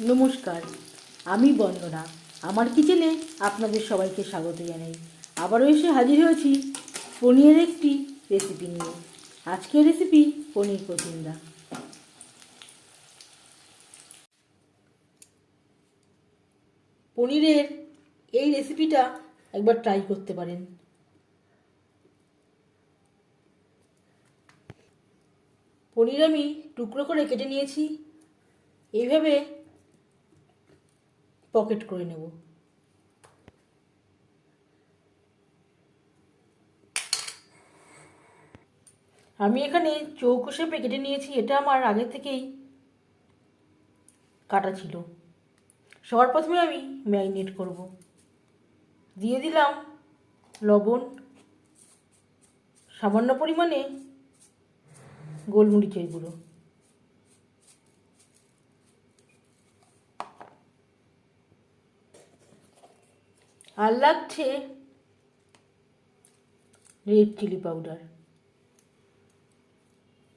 নমস্কার, আমি বন্দনা। আমার কিচেনে আপনাদের সবাইকে স্বাগত জানাই। আবারও এসে হাজির হয়েছি পনিরের একটি রেসিপি নিয়ে। আজকের রেসিপি পনির পসিন্দা। পনিরের এই রেসিপিটা একবার ট্রাই করতে পারেন। পনির আমি টুকরো করে কেটে নিয়েছি। এইভাবে পকেট করে নেব। আমি এখানে চৌকো শেপে কেটে নিয়েছি। এটা আমার আগে থেকেই কাটা ছিল। সবার প্রথমে আমি ম্যারিনেট করব। দিয়ে দিলাম লবণ, সামান্য পরিমাণে গোলমরিচের গুঁড়ো, আর লাগছে রেড চিলি পাউডার।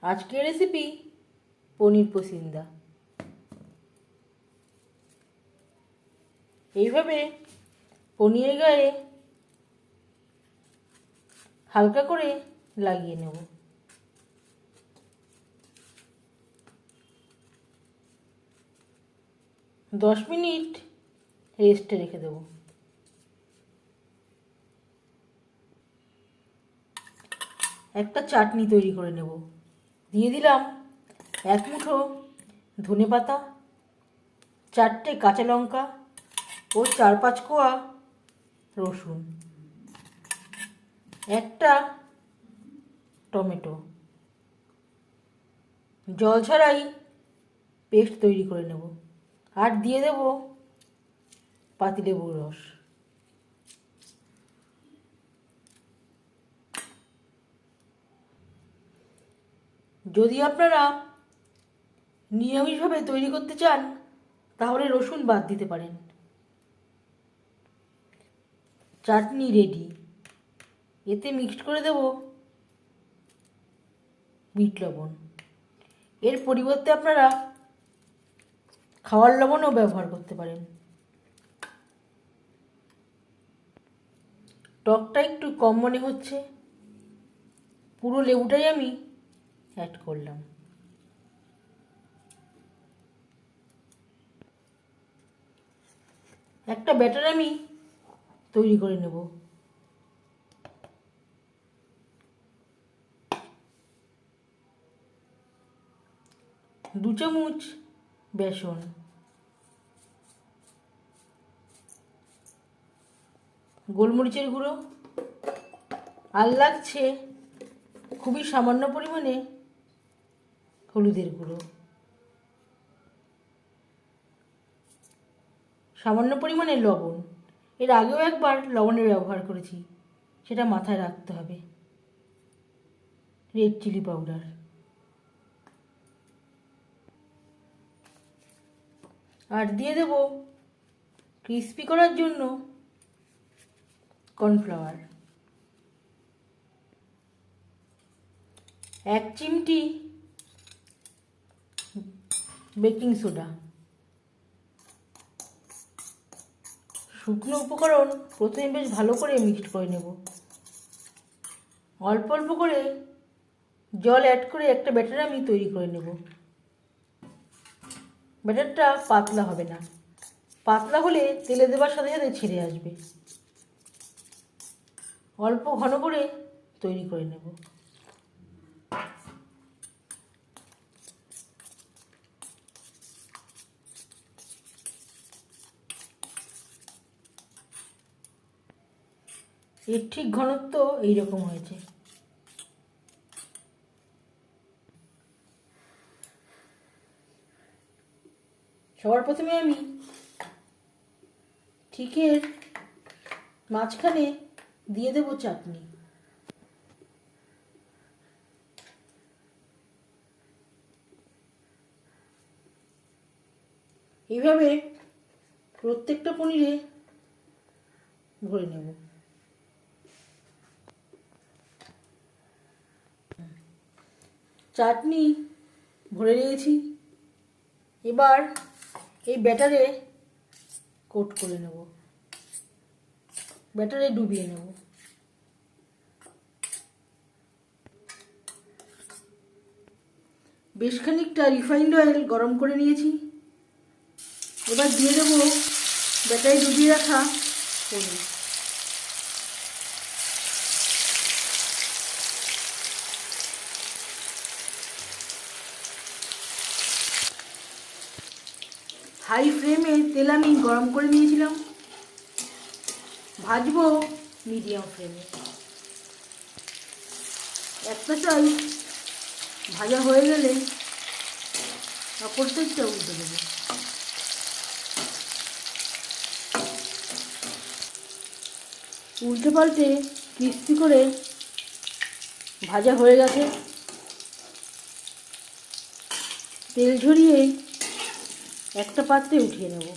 আজকের রেসিপি পনির পসিন্দা। এইভাবে পনিরের গায়ে হালকা করে লাগিয়ে নেব। দশ মিনিট রেস্টে রেখে দেব। একটা চাটনি তৈরি করে নেব। দিয়ে দিলাম এক মুঠো ধনেপাতা, 4টে কাঁচা লঙ্কা ও 4-5 কোয়া রসুন, একটা টমেটো। জল ছাড়াই পেস্ট তৈরি করে নেব। আর দিয়ে দেব পাতিলেবুর রস। যদি আপনারা নিরামিষভাবে তৈরি করতে চান তাহলে রসুন বাদ দিতে পারেন। চাটনি রেডি। এতে মিক্সড করে দেব বিট লবণ। এর পরিবর্তে আপনারা খাওয়ার লবণও ব্যবহার করতে পারেন। টকটা একটু কম মনে হচ্ছে, পুরো লেবুটাই আমি অ্যাড করলাম। একটা ব্যাটার আমি তৈরি করে নেব। 2 চামচ বেসন, গোলমরিচের গুঁড়ো, আর লাগছে খুবই সামান্য পরিমাণে হলুদের গুঁড়ো, সামান্য পরিমাণে লবণ। এর আগেও একবার লবণের ব্যবহার করেছি, সেটা মাথায় রাখতে হবে। রেড চিলি পাউডার, আর দিয়ে দেব ক্রিস্পি করার জন্য কর্নফ্লাওয়ার, 1 চিমটি বেকিং সোডা। শুকনো উপকরণ প্রথমে বেশ ভালো করে মিক্সড করে নেব। অল্প অল্প করে জল অ্যাড করে একটা ব্যাটার আমি তৈরি করে নেব। ব্যাটারটা পাতলা হবে না, পাতলা হলে তেলে দেওয়ার সাথে সাথে ছেড়ে আসবে। অল্প ঘন করে তৈরি করে নেব। এর ঠিক ঘনত্ব এইরকম হয়েছে। সবার প্রথমে আমি ঠিকের মাঝখানে দিয়ে দেব চাটনি। এইভাবে প্রত্যেকটা পনিরে ভরে নেব। চাটনি ভরে নিয়েছি। এবার এই ব্যাটারে কোট করে নেব, ব্যাটারে ডুবিয়ে নেব। বেশ খানিকটা রিফাইন্ড অয়েল গরম করে নিয়েছি। এবার দিয়ে দেবো ব্যাটারে ডুবিয়ে রাখা পনির। হাই ফ্লেমে তেল আমি গরম করে নিয়েছিলাম, ভাজবো মিডিয়াম ফ্লেমে। একটা সাইড ভাজা হয়ে গেলে অপর সাইডটা উল্টে দেবো। উল্টে পাল্টে ক্রিস্পি করে ভাজা হয়ে গেছে। তেল ঝরিয়ে একটা পাত্রে উঠিয়ে নেব।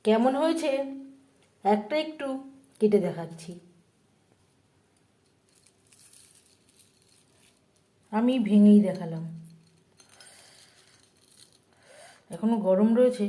কেমন হয়েছে একটা একটু কেটে দেখাচ্ছি। আমি ভেঙেই দেখালাম, এখনো গরম রয়েছে।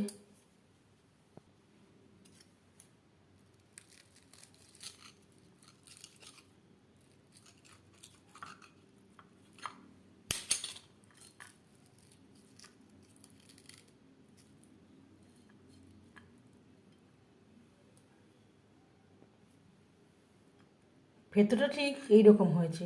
ভেতরটা ঠিক এইরকম হয়েছে।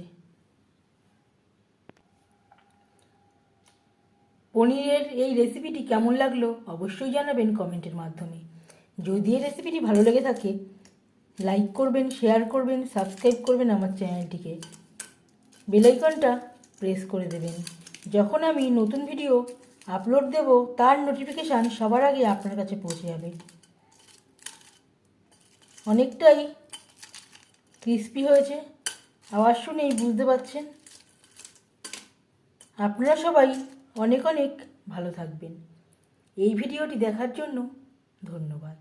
পনিরের এই রেসিপিটি কেমন লাগলো অবশ্যই জানাবেন কমেন্টের মাধ্যমে। যদি এই রেসিপিটি ভালো লেগে থাকে লাইক করবেন, শেয়ার করবেন, সাবস্ক্রাইব করবেন আমার চ্যানেলটিকে, বেল আইকনটা প্রেস করে দেবেন। যখন আমি নতুন ভিডিও আপলোড দেব তার নোটিফিকেশান সবার আগে আপনার কাছে পৌঁছে যাবে। অনেকটাই ক্রিস্পি হয়েছে, আওয়াজ শুনেই বুঝতে পারছেন। আপনারা সবাই অনেক অনেক ভালো থাকবেন। এই ভিডিওটি দেখার জন্য ধন্যবাদ।